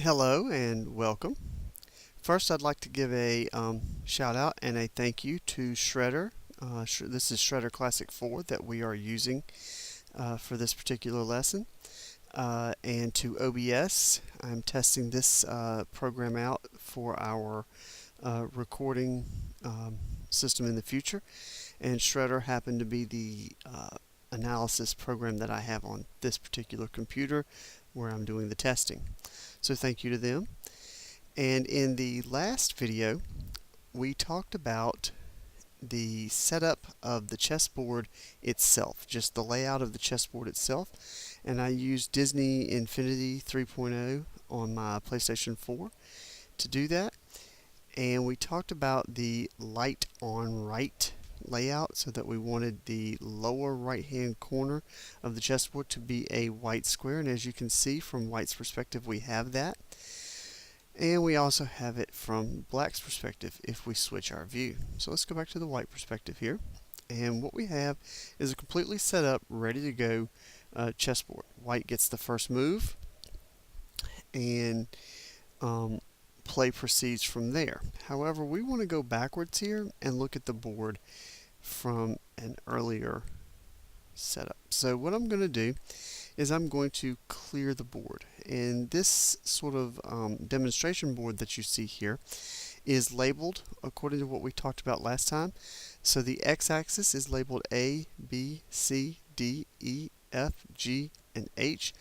Hello and welcome. First, I'd like to give a shout out and a thank you to Shredder. This is Shredder Classic 4 that we are using for this particular lesson. And to OBS, I'm testing this program out for our recording system in the future. And Shredder happened to be the analysis program that I have on this particular computer where I'm doing the testing. So thank you to them. And in the last video, we talked about the setup of the chessboard itself, just the layout of the chessboard itself. And I used Disney Infinity 3.0 on my PlayStation 4 to do that. And we talked about the light on right layout, so that we wanted the lower right hand corner of the chessboard to be a white square, and as you can see from white's perspective we have that, and we also have it from black's perspective if we switch our view. So let's go back to the white perspective here, and what we have is a completely set up, ready to go chessboard. White gets the first move, and play proceeds from there. However, we want to go backwards here and look at the board from an earlier setup. So what I'm going to do is I'm going to clear the board. And this sort of demonstration board that you see here is labeled according to what we talked about last time. So the x-axis is labeled A, B, C, D, E, F, G, and H,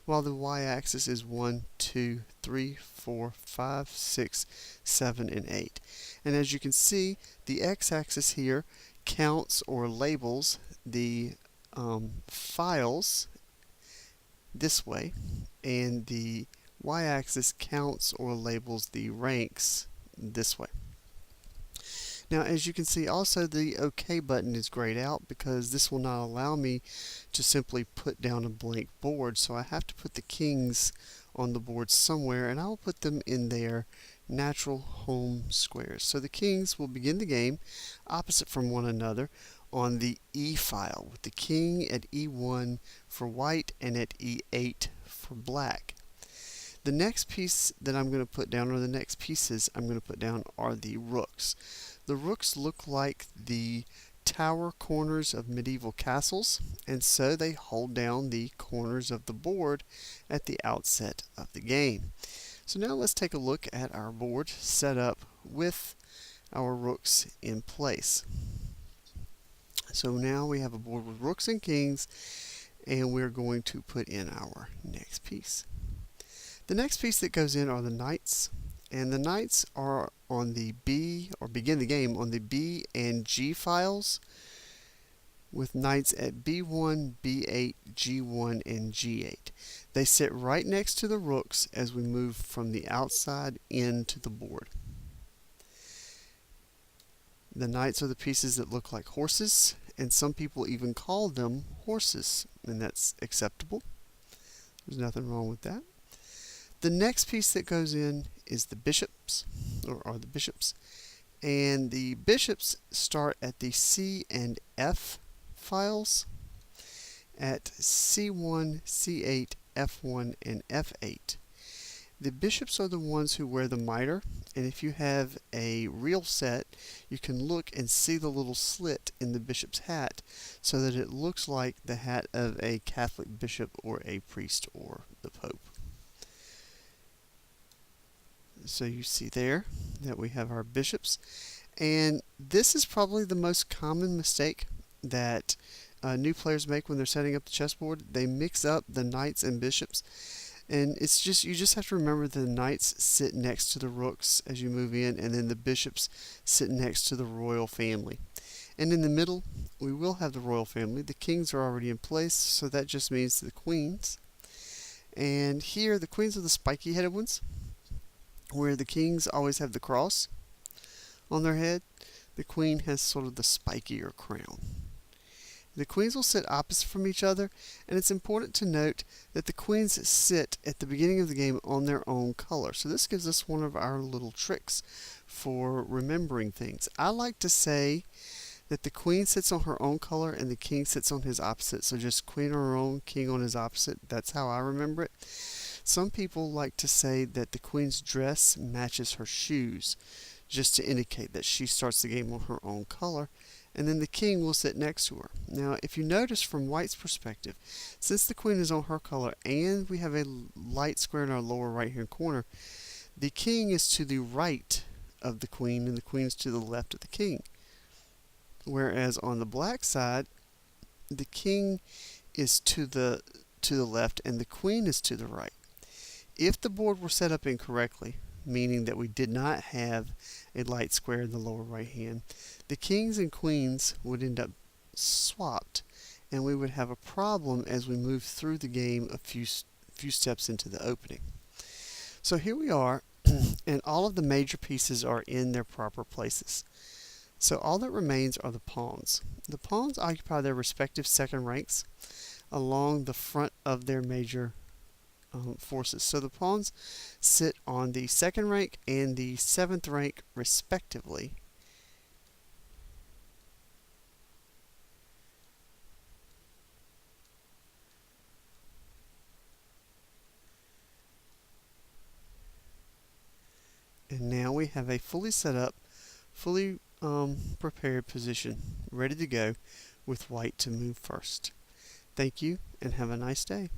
while the y-axis is 1, 2, 3, 4, 5, 6, 7, and 8. And as you can see, the x-axis here counts or labels the files this way, and the y-axis counts or labels the ranks this way. Now, as you can see, also the OK button is grayed out because this will not allow me to simply put down a blank board, so I have to put the kings on the board somewhere, and I will put them in their natural home squares. So the kings will begin the game opposite from one another on the E file, with the king at E1 for white and at E8 for black. The next piece that I'm going to put down, or the next pieces I'm going to put down, are the rooks. The rooks look like the tower corners of medieval castles, and so they hold down the corners of the board at the outset of the game. So now let's take a look at our board set up with our rooks in place. So now we have a board with rooks and kings, and we're going to put in our next piece. The next piece that goes in are the knights, and the knights are on the B, or begin the game on the B and G files, with knights at B1, B8, G1, and G8. They sit right next to the rooks as we move from the outside into the board. The knights are the pieces that look like horses, and some people even call them horses, and that's acceptable. There's nothing wrong with that. The next piece that goes in is the bishops, or are the bishops, and the bishops start at the C and F files at C1, C8, F1, and F8. The bishops are the ones who wear the mitre, and if you have a real set, you can look and see the little slit in the bishop's hat so that it looks like the hat of a Catholic bishop or a priest or the Pope. So you see there that we have our bishops, and this is probably the most common mistake that new players make when they're setting up the chessboard. They mix up the knights and bishops, and it's just, you just have to remember the knights sit next to the rooks as you move in, and then the bishops sit next to the royal family. And in the middle, we will have the royal family. The kings are already in place, so that just means the queens. And here, the queens are the spiky-headed ones, where the kings always have the cross on their head. The queen has sort of the spikier crown. The queens will sit opposite from each other, and it's important to note that the queens sit at the beginning of the game on their own color. So this gives us one of our little tricks for remembering things. I like to say that the queen sits on her own color and the king sits on his opposite. So just queen on her own, king on his opposite. That's how I remember it. Some people like to say that the queen's dress matches her shoes, just to indicate that she starts the game on her own color, and then the king will sit next to her. Now, if you notice from white's perspective, since the queen is on her color and we have a light square in our lower right hand corner, the king is to the right of the queen and the queen is to the left of the king. Whereas on the black side, the king is to the left and the queen is to the right. If the board were set up incorrectly, meaning that we did not have a light square in the lower right hand, the kings and queens would end up swapped, and we would have a problem as we move through the game a few steps into the opening. So here we are, and all of the major pieces are in their proper places. So all that remains are the pawns. The pawns occupy their respective second ranks along the front of their major forces. So the pawns sit on the second rank and the seventh rank respectively. And now we have a fully set up, fully prepared position, ready to go with white to move first. Thank you and have a nice day.